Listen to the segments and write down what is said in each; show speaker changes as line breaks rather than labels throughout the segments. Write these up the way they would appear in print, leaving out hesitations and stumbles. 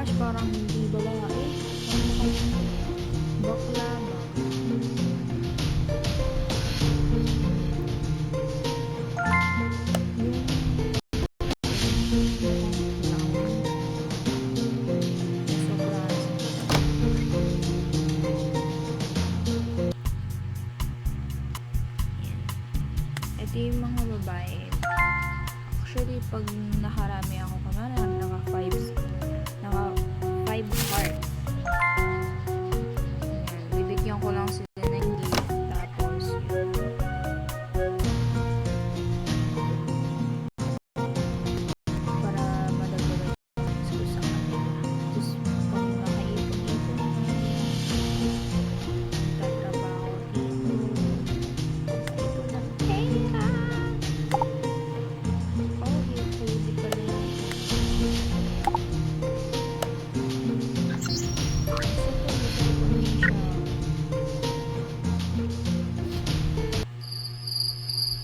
gosh, parang hindi balae. Ano ba kayo? Bakla ba? Ito yung mga babae. Actually, pag nakarami ako, kumara, naka 5 heart. Bibigyan ko lang sila ng gift. Tapos, yun. Para madagdagan yung sa kanila. Tapos, pag nakaipon-ipon na tatrabaho dito, ipon ng pera. Oh, yung pwede pala yun.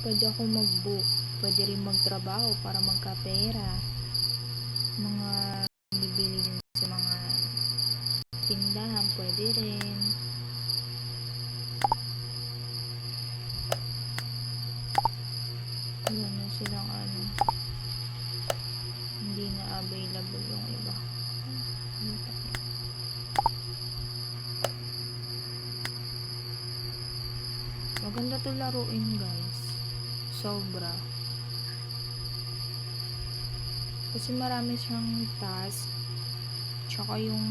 Pwede ako mag-book. Pwede rin magtrabaho para magkapera. Mga bibili din sa mga tindahan, pwede rin. Wala na silang hindi na available yung iba. Maganda to laruin, guys. Sobra. Kasi marami siyang task. Tsaka yung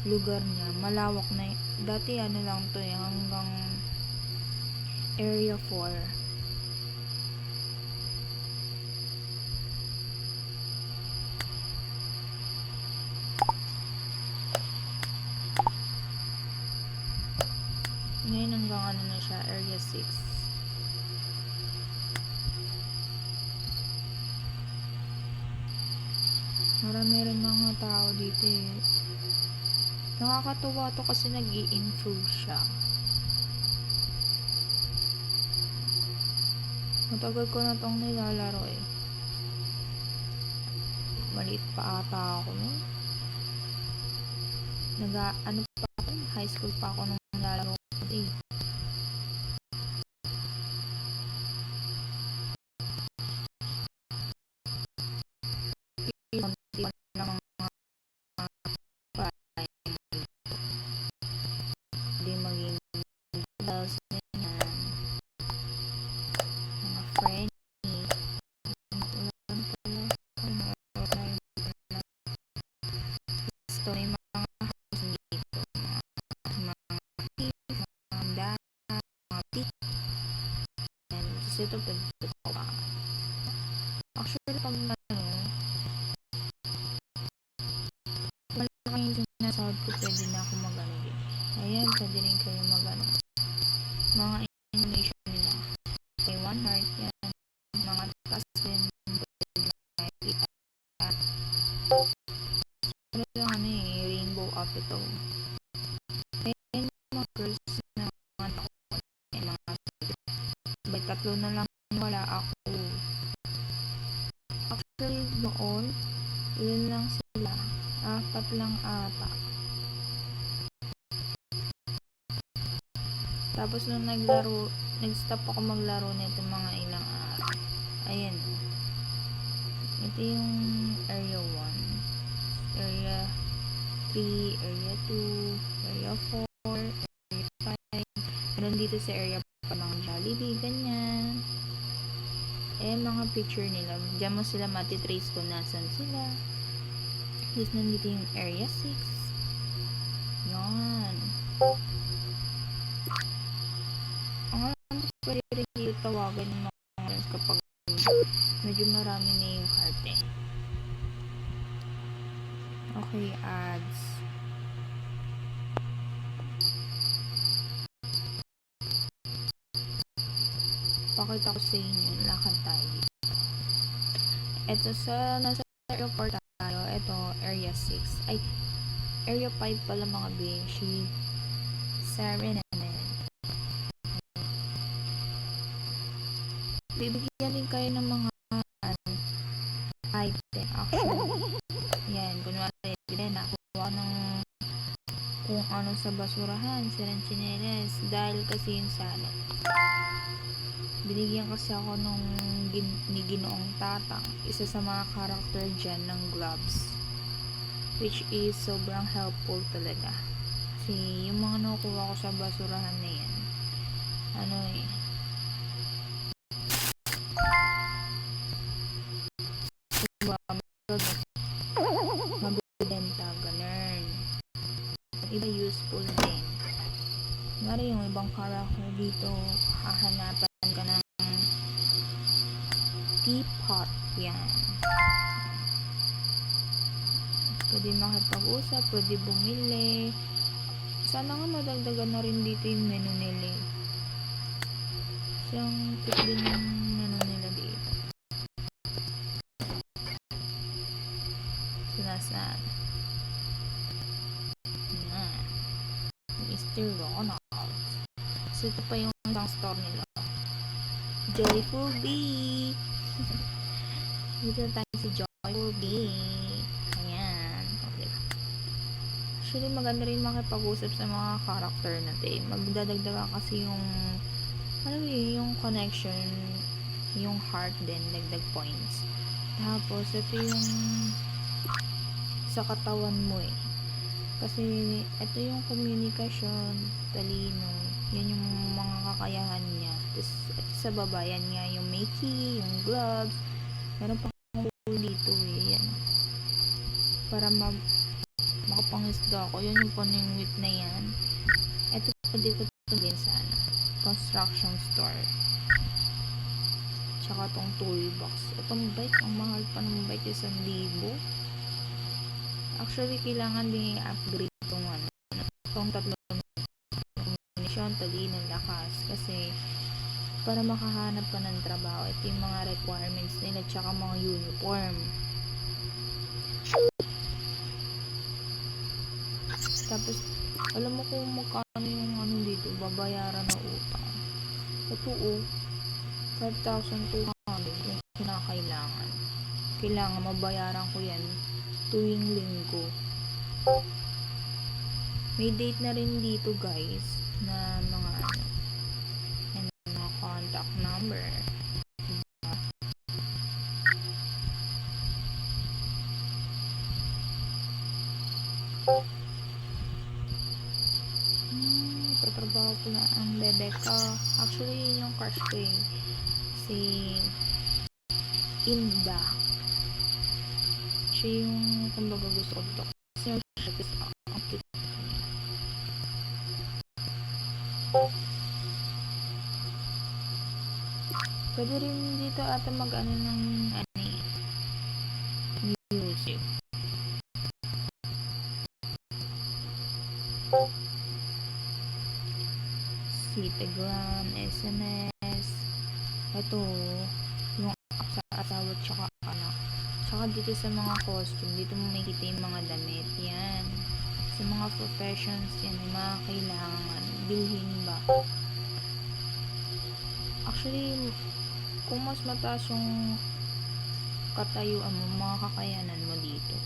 lugar niya, malawak na. Dati lang to hanggang area 4. Ngayon hanggang na siya, area 6. Marami rin mga tao dito eh. Nakakatuwa to kasi nag-i-improve siya. Matagal ko na tong nilalaro eh. Maliit pa ata ako nun. Ano pa ako? High school pa ako nung nilalaro ko eh. Ito pwede ko pa. Actually, pag malaki yung sinasahod ko, pwede na ako mag-ano din. Ayan, pwede rin kayo mag-ano. Mga animation nila. May 1 heart yan. Mga task din. Pwede makikita. Ano lang rainbow up ito. Ayan, mga girls na mga may 3 na lang wala ako. Actually doon, ilan lang sila, 4 lang ata. Tapos nung nag-stop ako maglaro nito mga ilang araw. Ayan. Ito yung area 1, area 3, area 2, area 4, area 5. Meron dito sa area pa mga Jollibee, ganyan. Mga picture nila. Diyan mo sila matitrace kung nasan sila. Tapos nandito yung area 6. Yan. Ang alam ko pwede rin dito tawagan yung mga friends kapag medyo marami na yung heart eh. Okay, ads. Pakita ko sa inyo. Lakad tayo dito. Ito nasa area 4 tayo. Ito, area 6. Ay, area 5 pala mga beshi. 7 and then. Bibigyan din kayo ng mga item. Actually. Yan, kunwari, ano sa basurahan, sirang tsinelas, dahil kasi yun sa ano. Binigyan kasi ako ni Ginoong Tatang, isa sa mga karakter dyan ng gloves. Which is sobrang helpful talaga. Kasi yung mga nakukuha ko sa basurahan na yan, ano mabibenta, ganun. Iba useful din. Ngari yung ibang character dito, hahanapan ka ng teapot. Yan. Pwede makipag-usap, pwede bumili. Sana nga madagdagan na rin dito yung menu nila. Siyang cute din yung menu nila dito. Sinasaan. Yan. Mr. Ronald. So, ito pa yung isang store nila. Joyful Bee. Dito tayo si Joyful Bee. Ayan. Okay. Actually, maganda rin makipag-usap sa mga character natin. Magdadagdagan kasi yung yung connection, yung heart din, dagdag points. Tapos, ito yung sa katawan mo Kasi, ito yung communication, talino, yan yung mga kakayahan niya. Tapos, sa baba, yan nga yung Mickey, yung gloves. Meron pang dito yan. Para makapangisda ako. Yun yung paningwit na yan. Ito pwede ko tumulin sa construction store. Tsaka tong toolbox. Itong bike, ang mahal pa ng bike, 1,000. Actually, kailangan din i-upgrade itong tatlong kombinasyon, talino, lakas. Kasi, para makahanap ka ng trabaho, ito yung mga requirements nila, tsaka mga uniform. Tapos, alam mo kung magkano yung dito, babayaran na utang. Ito 5,200 yung kinakailangan. Kailangan mabayaran ko yan tuwing linggo. May date na rin dito guys, na mga mga contact number. Tatrabaho ko na ang bebe ko. Actually, yun yung crush ko si Inda. Siya yung kumbaga gusto ko dito. Kasi yung siya ang cute niya. Pwede rin dito ata mag-ano ng music. Telegram, SMS. Ito, yung app sa asawa tsaka anak. Tsaka dito sa mga costume, dito mo makikita yung mga damit. Yan. Sa mga professions, yan yung mga kailangan. Bilhin ba? Actually, kung mas mataas yung katayuan mo, mga kakayanan mo dito,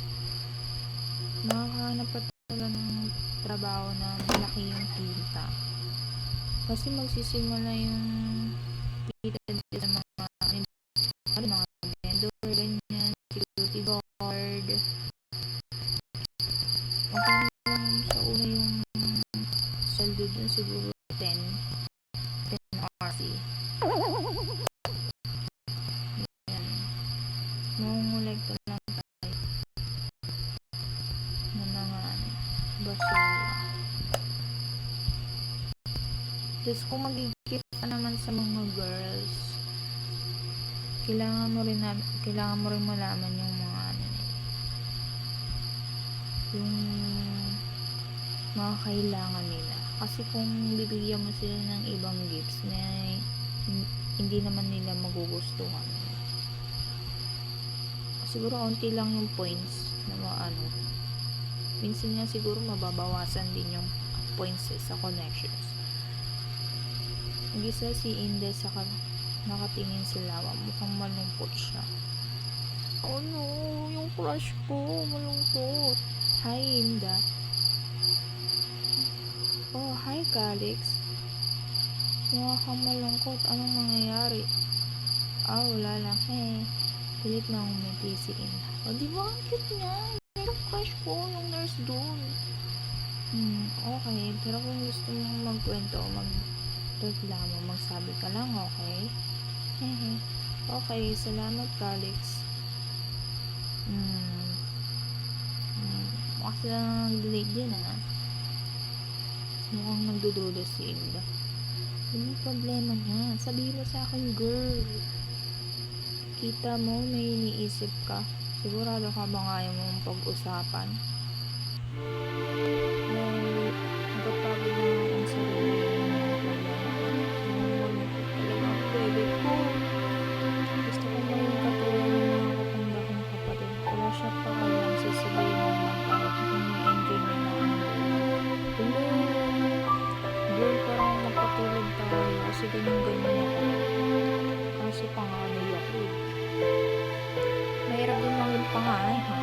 makakahanap pa talaga ng trabaho na malaki yung kita. Kasi magsisimula yung kita dito sa mga vendor, ganyan, security guard. Ang kami lang sa una yung saldo dun siguro 10 RC. Yan. Mangungulekta lang tayo ng mga basura. Tapos kung mag-gift ka naman sa mga girls, kailangan mo rin malaman yung mga yung mga kailangan nila. Kasi kung bibigyan mo sila ng ibang gifts na hindi naman nila magugustuhan, siguro onti lang yung points na minsan nga siguro mababawasan din yung points sa connections. Nag-isa si Inda sa nakatingin si Lawa, mukhang malungkot siya. Oh no, yung crush ko malungkot. Hi Inda. Oh, hi, Calix. Mukha kang malungkot. Anong nangyayari? Ah, wala lang. Hey, pilit na umiti si Inda. O, di ba ang cute niya? Yung crush ko, yung nurse doon. Okay. Pero kung gusto mong magkwento o magreklamo, magsabi ka lang, okay? Hehe. Okay, salamat, Calix. Mukha silang nag-delete din, ah. Mukhang nagdududa si Inda. Yung problema niya, sabihin mo sa akin, girl. Kita mo, may iniisip ka. Sigurado ka ba nga ayaw mong pag-usapan? Well, napapagod na nga ang sarili ng mga problema ko. Namumulungkot talaga ang bebe ko. Gusto ko maging katulad ng mga katanda kong kapatid. Wala siya pa kayang sasabihin ng magtawag kung ni-enjoy niya na ang buhay. Girl, parang magpatulog tayo kasi ganyan-ganyan ako. Kaso panganay ako eh. Mahirap din maging panganay, ha?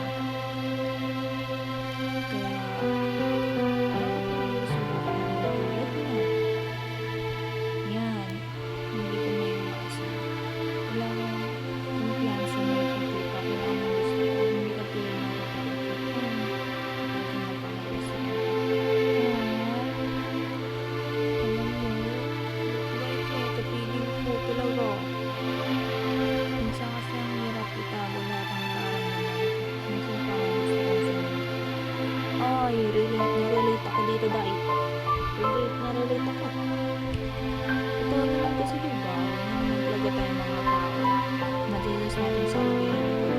Kaya, parang pinag-usapan ko tulad mo. Yan, hindi ko maiwasan. Wala akong kumpiyansa na ipagkita kung ano gusto ko. Hindi ka tulad ng kapatid ko. Bakit napangalas na ito? Alam mo, bait na ito, pigil ko talaga. Minsan kasi ang hirap itago lahat ng nararamdaman ko. Minsan parang gusto kong sumunod. Ay, relate ako dito, Day. Relate ako. Ito naman kasi diba, nang maglaga tayo mga tao, madalas natin sabihin ang problema.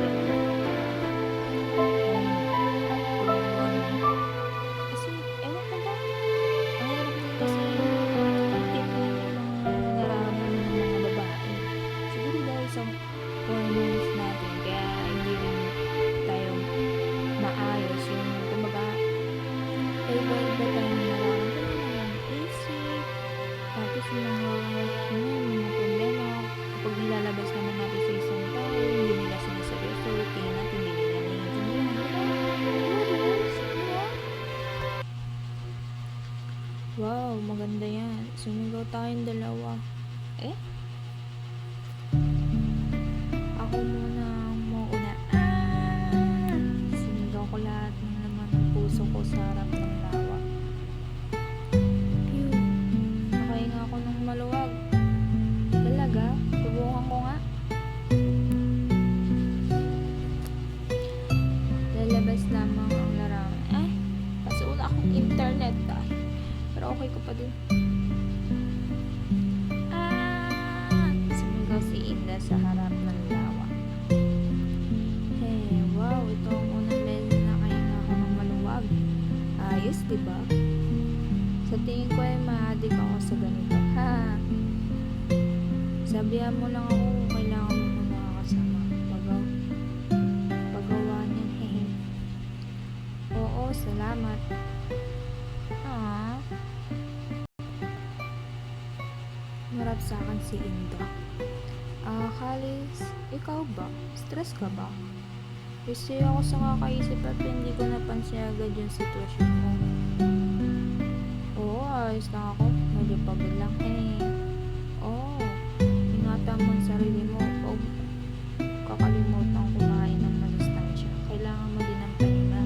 Kasi, ewan ko ba, ang hirap din kasi intindihin yung mga nararamdaman ng mga babae. Siguro dahil sa hormones natin, kaya hindi rin tayo maayos yung, kumbaga, iba-iba tayo ng nararamdaman, ng isip, tapos yung mga problema, kapag nilalabas naman natin sa isang tao, hindi nila sinaseryoso, tingin natin, hindi nila naiintindihan. Wow, maganda yan. Sumigaw tayong dalawa. Eh? Ako muna ang mauna. Sinigaw ko lahat ng laman ng puso ko sa harap ng lawa. Phew, nakahinga ako ng maluwag. Talaga? Subukan ko nga. Lalabas lamang ang larawan. Ay, kasi wala akong internet dahil. Pero okay ko pa din. Sumigaw si Inda sa harap ng lawa. Hey, wow, ito ang unang beses na nakahinga ako ng maluwag. Ayos, diba? Sa tingin ko ay ma-addict ako sa ganito. Ha? Sabihan mo lang ako kung kailangan mo kung makakasama. Pagawa niyan, hehe. Oo, salamat. Marap sa akin si Inda. Kalis, ikaw ba? Stress ka ba? Kasi ako sa kakaisip at hindi ko napansin agad yung sitwasyon mo. Oo, ayos lang ako. Medyo pagod lang ingatan mo ang sarili mo. Huwag kakalimutan kumain ng masustansya. Kailangan mo din ng pahinga.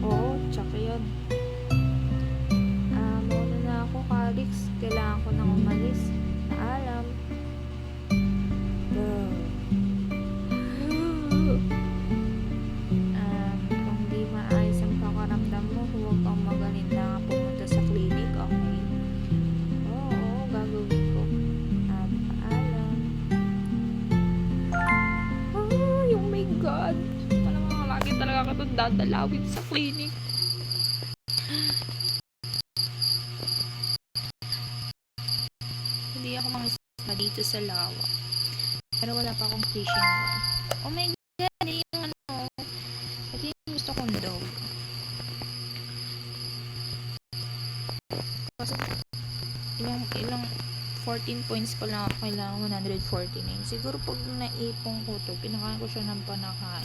Oo, tsaka yun. Mauna na ako, Calix. Kailangan ko nang umalis. Paalam. Kung di maayos ang pakaramdam mo, huwag kang magalinda pumunta sa clinic, okay? Oo, gagawin ko. Paalam. Ay, oh my God. Talagang lagi talaga ka itong dadalawin sa clinic. Hindi ako mangisma dito sa lawa. Pero wala pa akong fishing rod. Oh my God, yung ito yung gusto kong dog. Kasi ilang 14 points pa lang ako, kailangan 149. Siguro pag naipong ko to, pinakain ko siya ng panakain.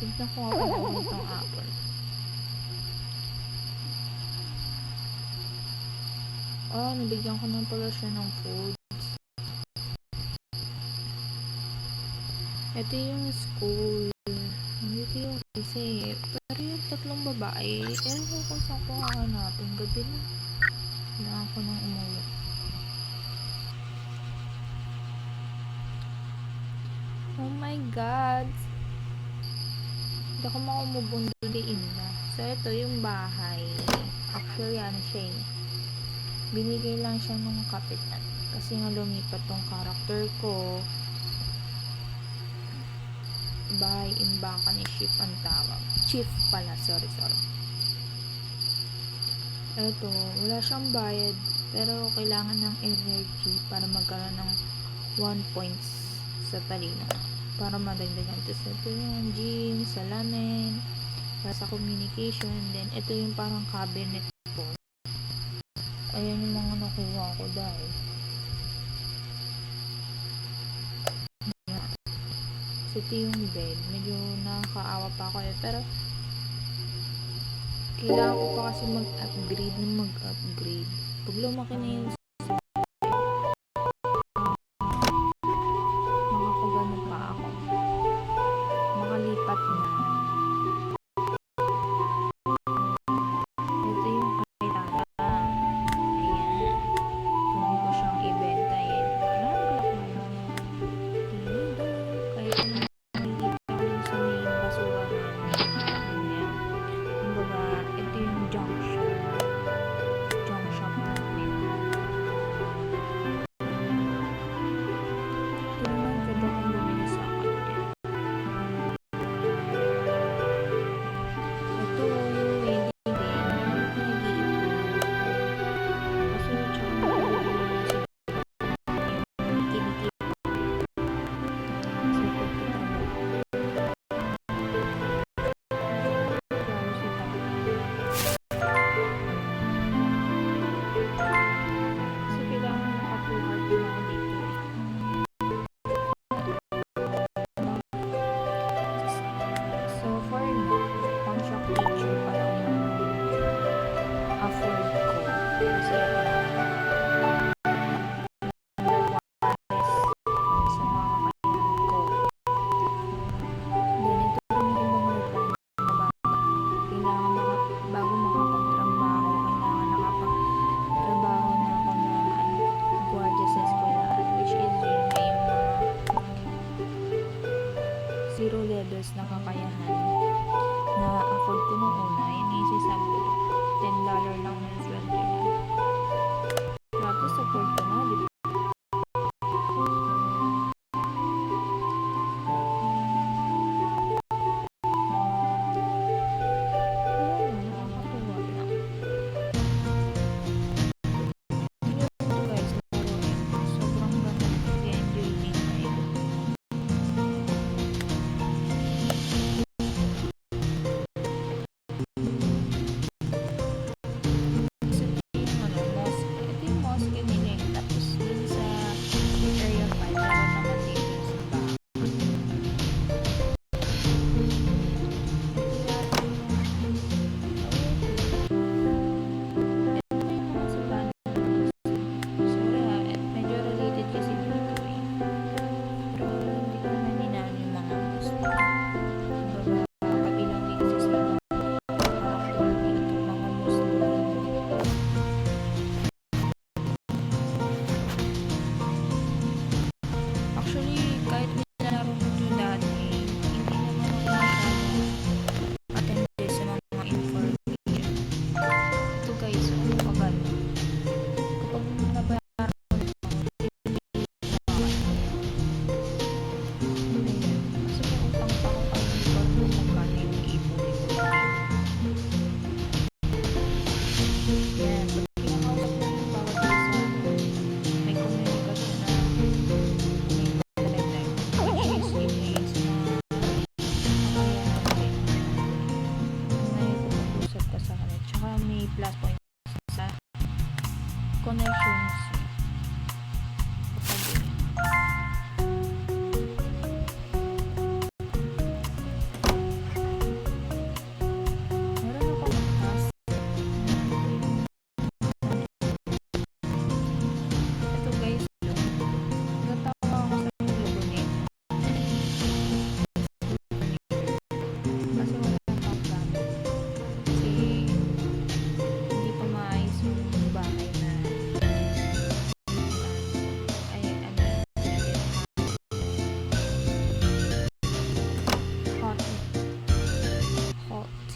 Tignan ko ako ng itong apple. Nabigyan ko ng pala siya ng food. Ito yung school. Nandito yung kasi. Pero yung tatlong babae, ewan ko kung saan ko hahanapin. Gabi na. Wala ako nang umuwi. Oh my God! Hindi ako makumubunduliin na. So, ito yung bahay. Actually, ano siya eh. Binigay lang siya nung kapitan. Kasi nga lumipat tong character ko. Bahay imbaka ni Chief ang tawag. Chief pala, sorry. Ito, wala siyang bayad. Pero kailangan ng energy para magkaroon ng 1 points sa talino. Para madagdagan. Tapos ito yung gym, salamin, para sa communication. Then, ito yung parang cabinet ko. Ayan yung mga nakuha ko dahil. So, ito yung bed. Medyo nakakaawa pa ako eh. Pero, kailangan ko pa kasi mag-upgrade. Pag lumaki na yung makapagano pa ako. Makalipat na. Ito yung kaitata. Ayan. Pwede ko siyang ibenta. Ayan. Dito. Kahit ano makikita ko dun sa may basurahan. Ayan. Kumbaga, ito yung junk shop. Junk shop namin.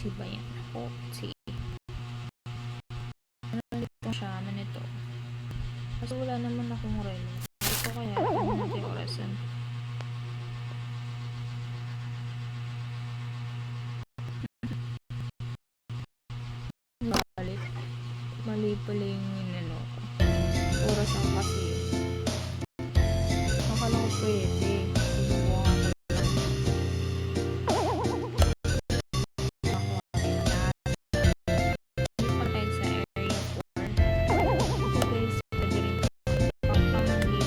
Di ba yan? Kotse. Ano dito siya? Ano nito? Kasi wala naman akong relo. Ito kaya, ano natin orasan? Balik. Mali pala yung ano ko. Oras ang kasi. Akala ko pwede. Sinubukan ko lang. Ako pa tayo sa area 4. Ito guys, pwede rin pagpamali.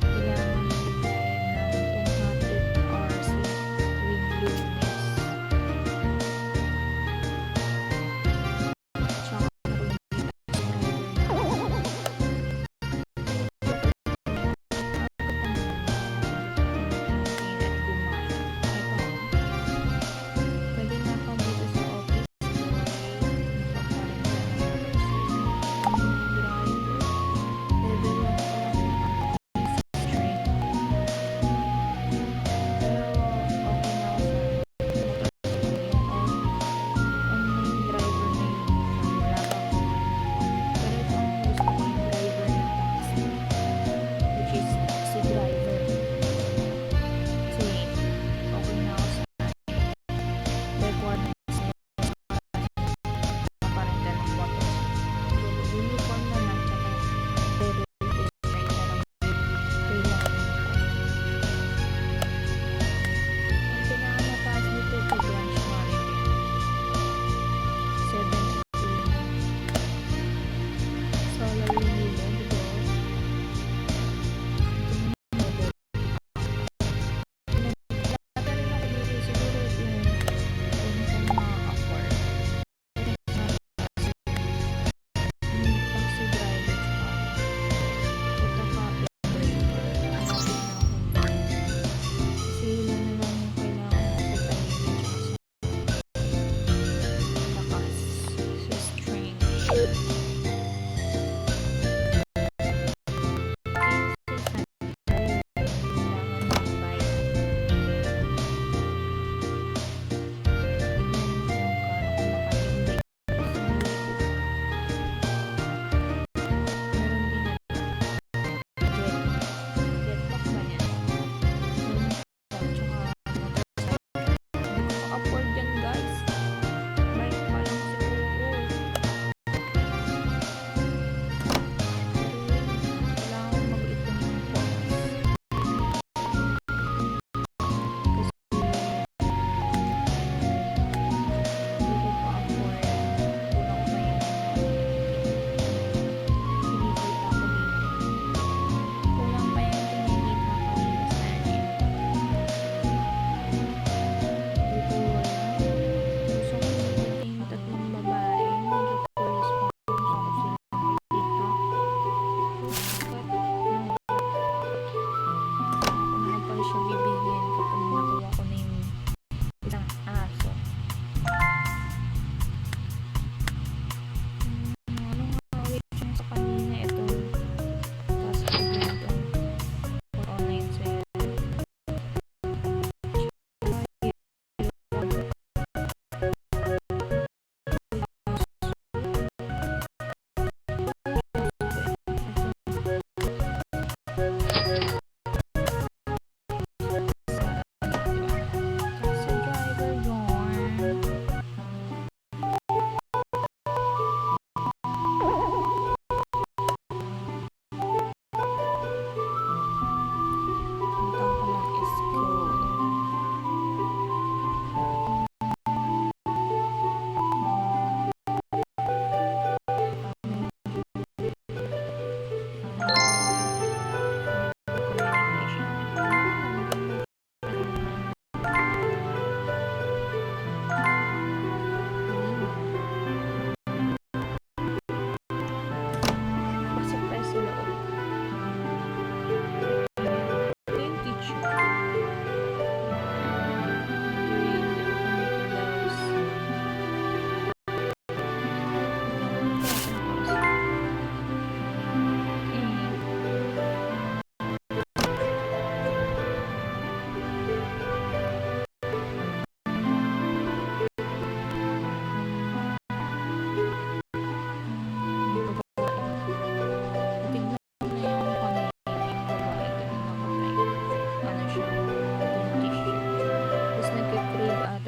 Kailangan din tayo ng 200 hours with lunes. Tsaka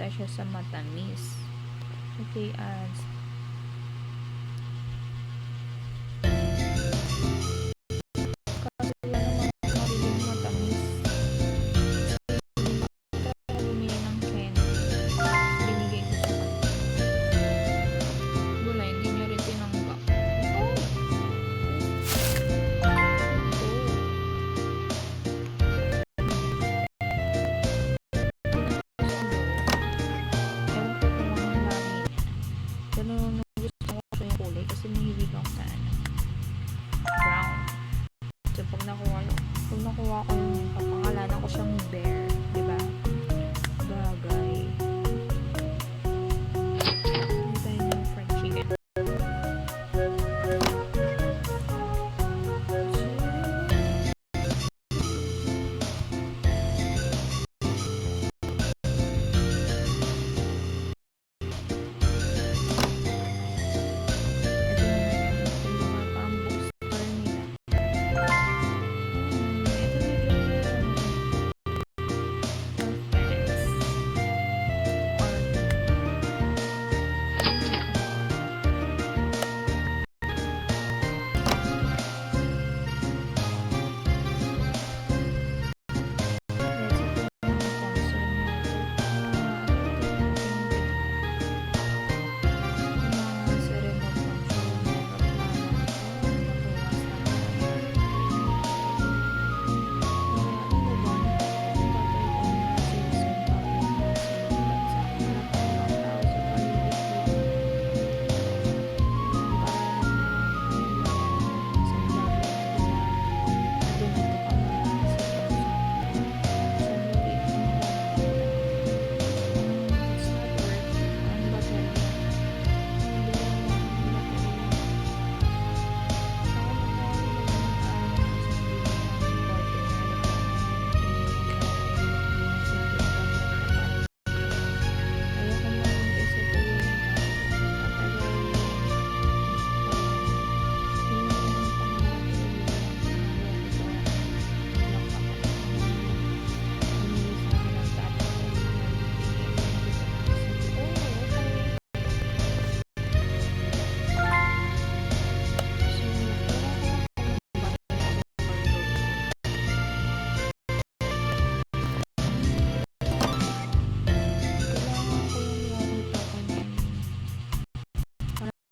papunta siya sa matamis. Okay, ads. Kasi wala namang mabiling matamis. Kaya bumili ng candy. Binigay ko sa kanya. Wala, hindi niya rin tinanggap. Oh! Ewan ko kung anong lahi niya. Pero nung gusto ko siya yung kulay kasi mahilig ako sa brown. So pag nakuha ko yung papangalanan ko siyang bear, di ba? Bagay. Hindi tayo ng fried chicken. Ito na yan. Kumbaga parang bookstore nila.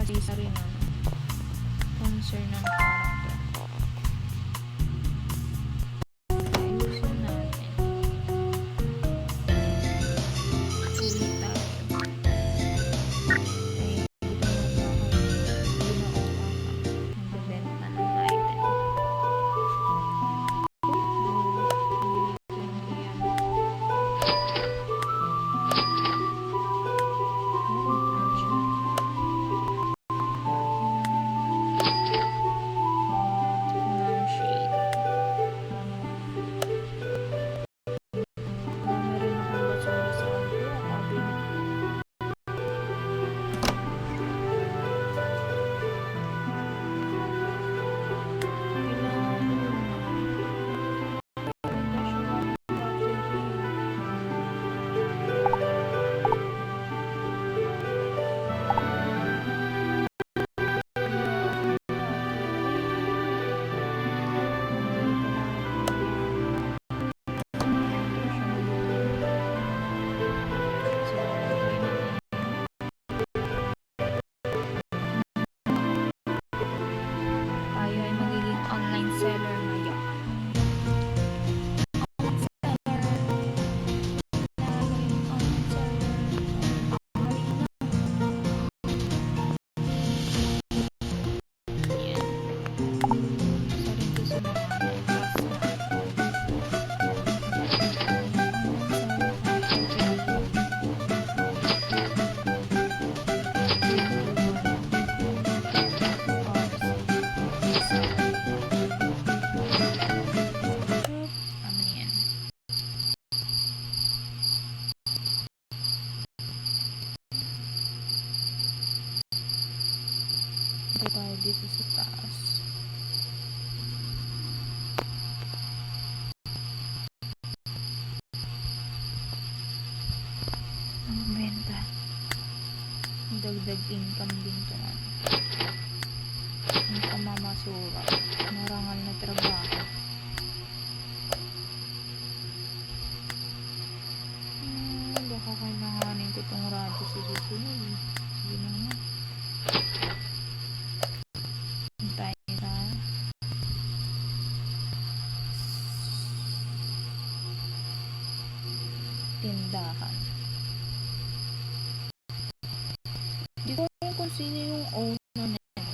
Ito isa rin concern ng character. Ayusin natin. Ulit tayo. Ay, dito muna ako nagbebenta ng item. Tayo ay magiging online seller ngayon. Tayo dito sa taas. dagdag income din to ano. Ang pamamasura. Marangal na trabaho. Baka kailanganin ko tong radyo sa susunod. Sige na nga. Hintayin sa tindahan. Hindi ko alam kung sino yung owner na yun.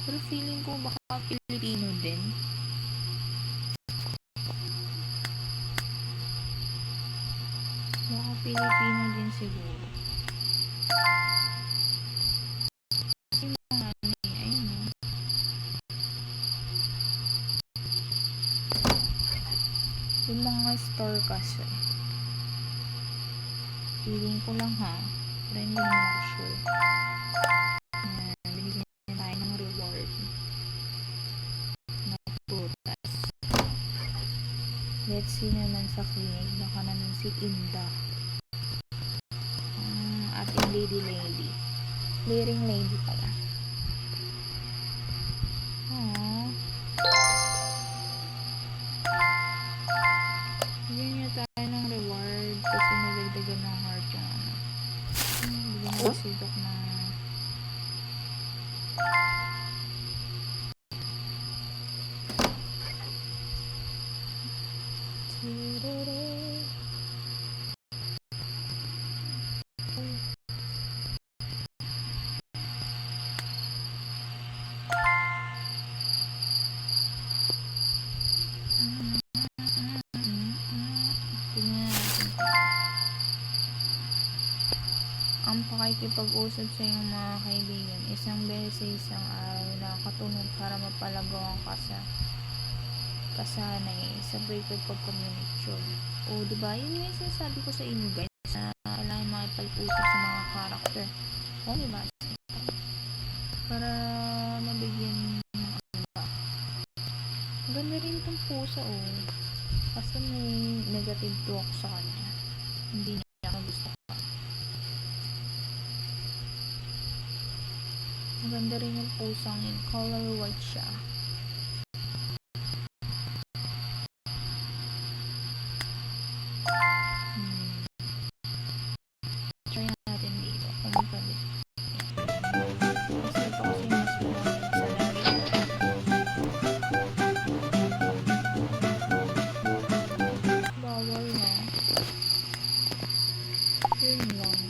Pero feeling ko baka Pilipino din. Baka Pilipino din siguro. Yung mga ano eh, ayun o. Yung mga store kasi. Feeling ko lang ha. Pero hindi naman ako sure. Binigyan tayo ng reward. Na putas. Let's see naman sa clinic. Baka naman si Inda. Ating lady. Clearing lady pala. Aww. Bigyan niya tayo ng reward kasi nagdagdagan ng heart yung ano. Bigyan niya si Doc na ang pakikipag-usap sa iyong mga kaibigan. Isang beses sa isang araw nakakatulong para mapalagaw ka sa kasanay sa breakup pag-communication. O diba, yun yung sinasabi ko sa inyo guys na kailangan makipag-usap sa mga karakter. O diba? Para mabigyan ng ano ba. Maganda rin itong pusa kasi may negative talk sa kanya. Hindi niya ako gusto. Maganda rin yung pusang yun. Color white siya. Try natin dito. Kung pwede. Kasi ito kasi mas sa lagi. Bawal na. Yun lang.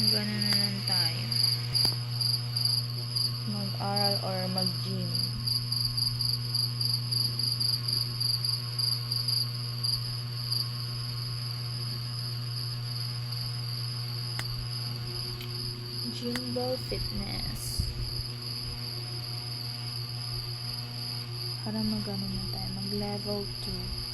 Gana na lang tayo. Mag-aral or mag-gym. Gymbal Fitness. Para mag-ano na tayo. Mag-level 2.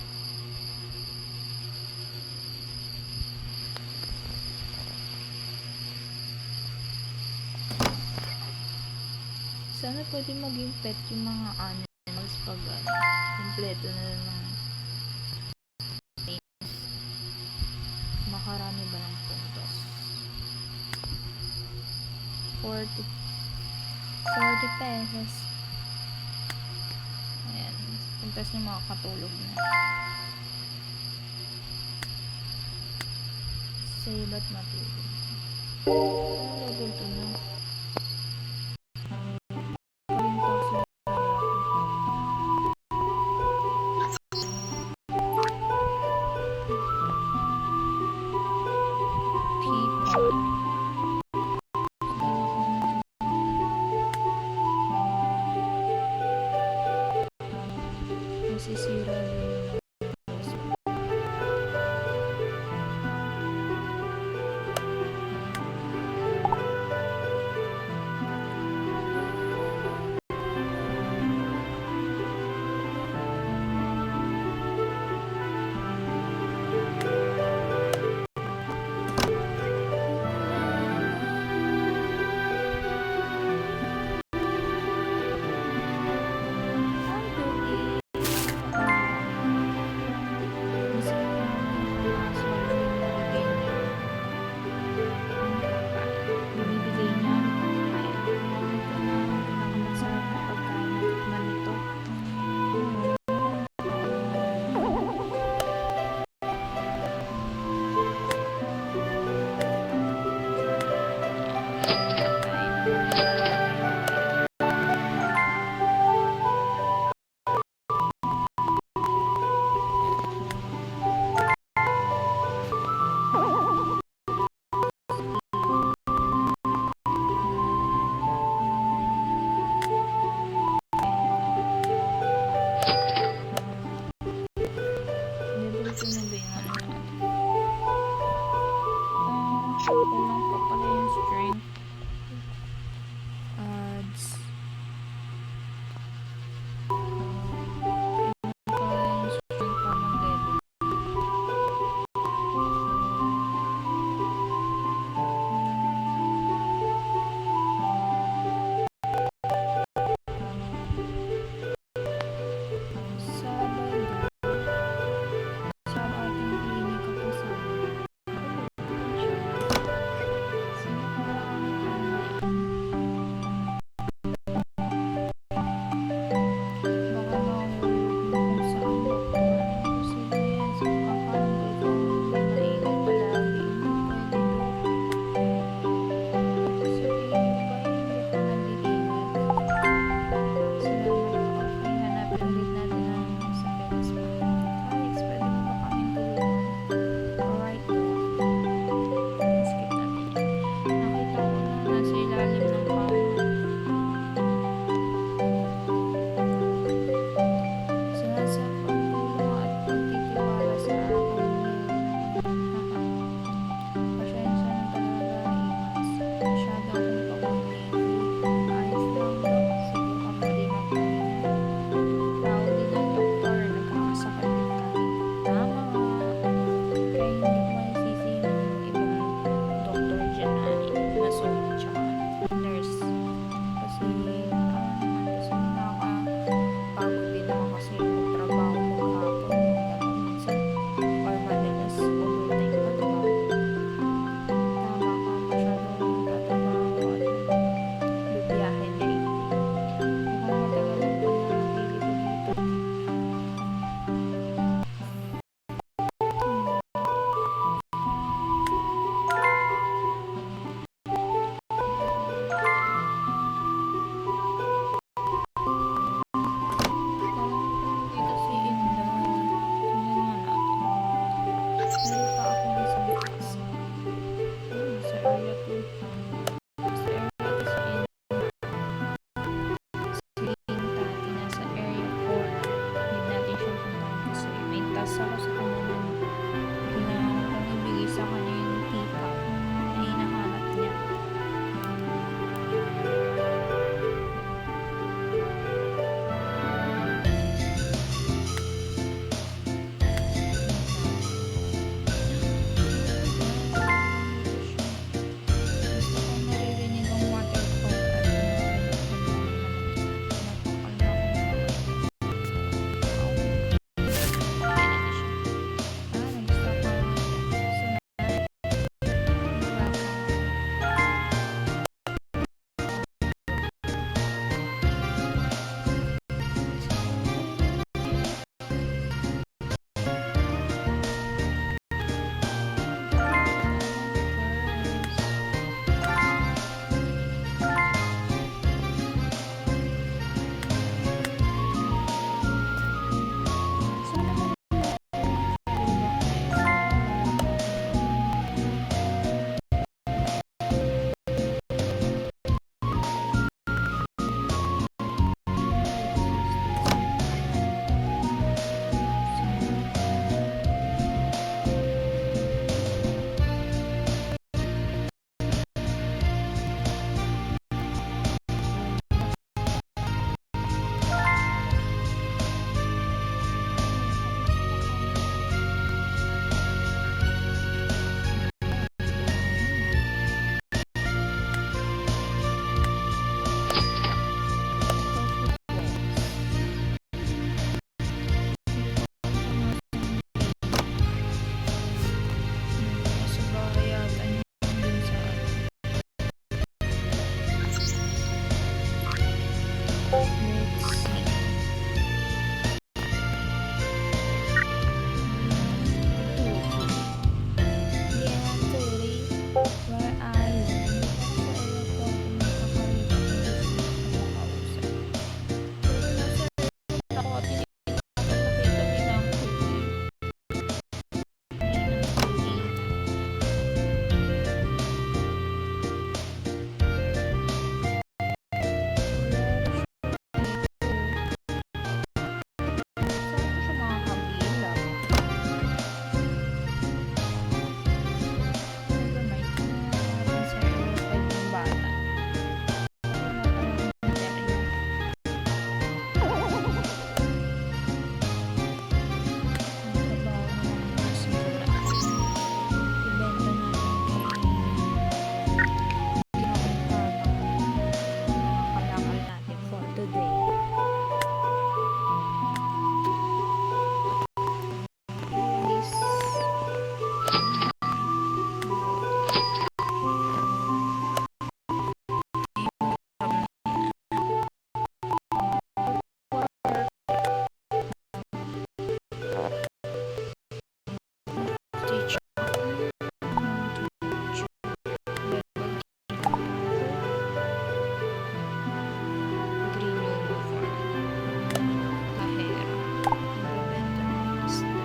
Sana pwede maging pet yung mga animals pag kompleto na ng names. Makarami ba ng puntos? 40 pesos. Ayan. Puntas niyo makakatulog na. Save at matulog. Level 2 na. Masisira yung Ako at hindi nakita nila ang kulay. Ayun ang kulay. Saan ko siya makakabilap? Overnight na sa area 5 ng bata. Wala pa naman interview. Ang trabaho naman muna simula. Ibenta natin kay ginagawa mga kalakal natin for today. This teacher green uniform kahera nagbebenta ng isda.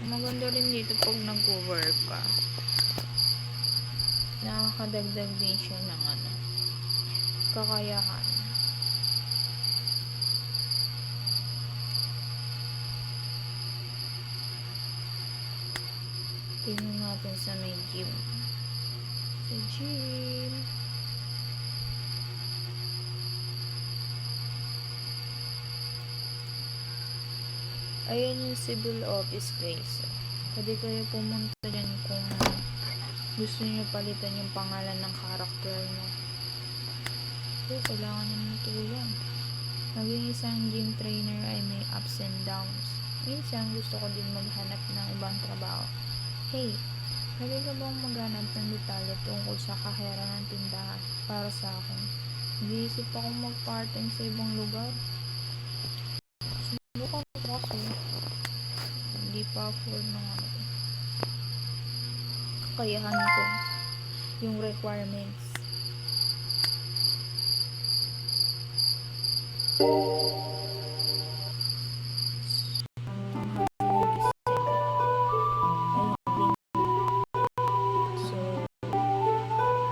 Maganda rin dito pag nag-work ka. Nakakadagdag din siya ng kakayahan. Tingnan natin sa may gym. Sa gym. Ayan yung civil office guys. Pwede kayo pumunta dyan kung gusto niyo palitan yung pangalan ng character niyo. Kailangan niyo ng tulong. Maging isang gym trainer ay may ups and downs. Minsan gusto ko din maghanap ng ibang trabaho. Hey, pwede ka bang maghanap ng detalye tungkol sa kahera ng tindahan para sa akin? Nag-iisip akong mag-part-time sa ibang lugar. Subukan ko kasi hindi pa afford ng kakayahan ko yung requirements. So,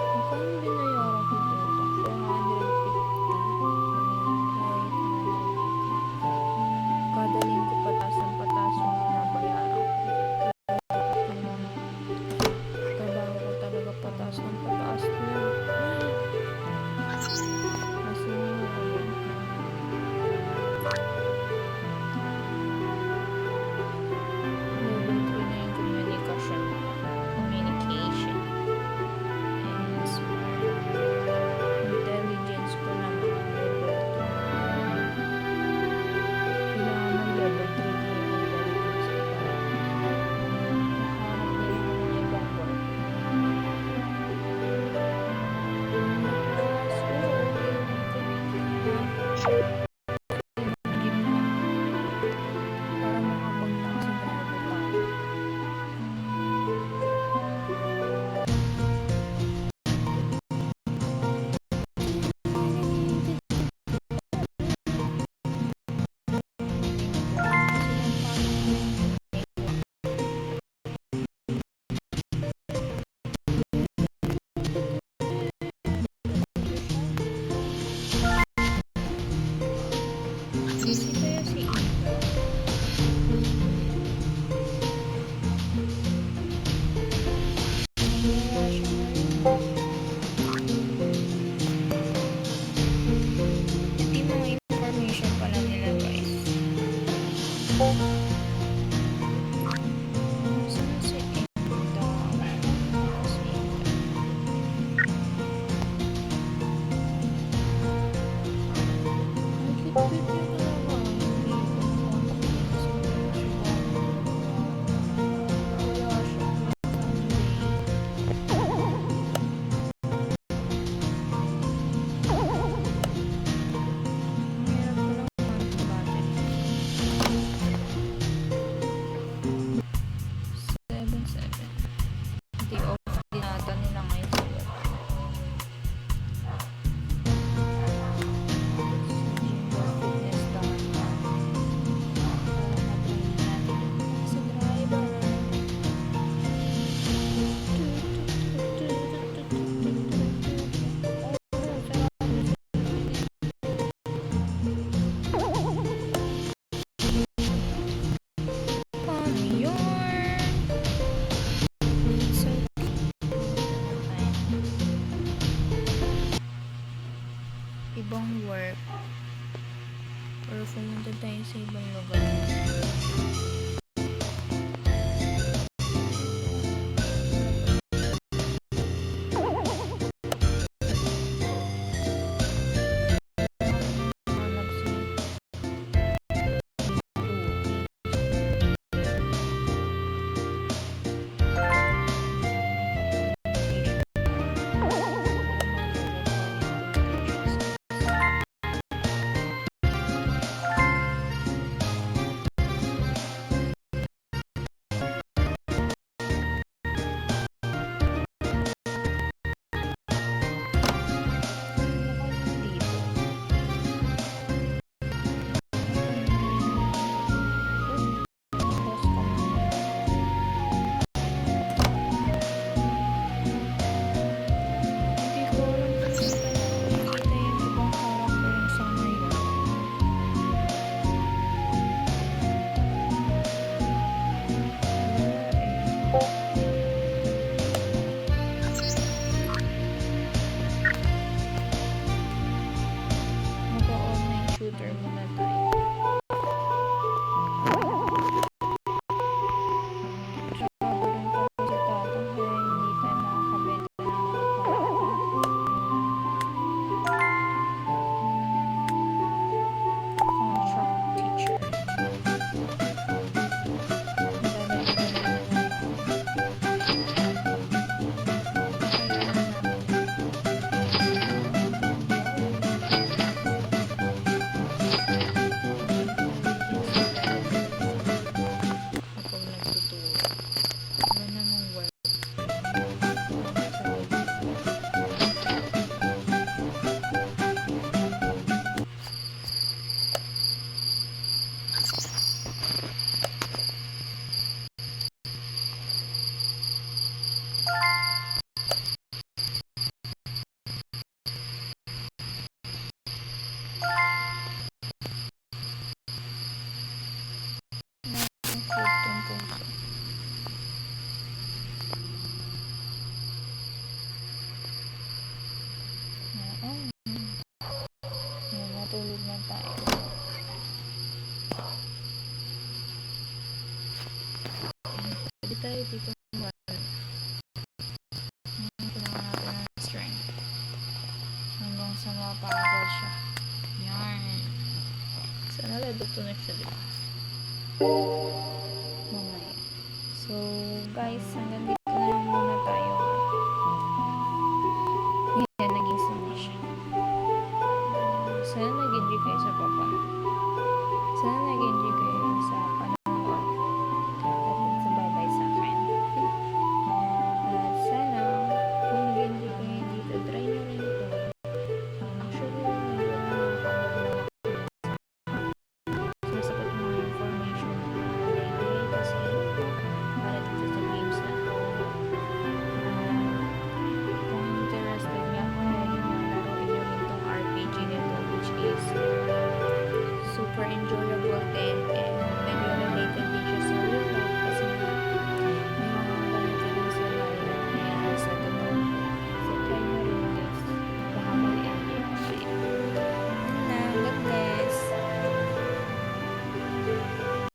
magkano binayaran ko po ito? 450. Kada linggo pataas ng pataas yung binabayaran ko. Trabaho ko talaga pataas ng pataas na. Kasi ibang work or pumunta tayo sa ibang lugar. Shooter muna tayo. Tsaka rin po sa tatang kaya hindi tayo makakabenta ng contract teacher. Matulog na tayo. Pwede tayo dito naman. Kailangan natin ng strength. Hanggang sa mapagod siya. Yan. Sana level 2 na siya, diba? Mamaya. So, guys, hanggang dito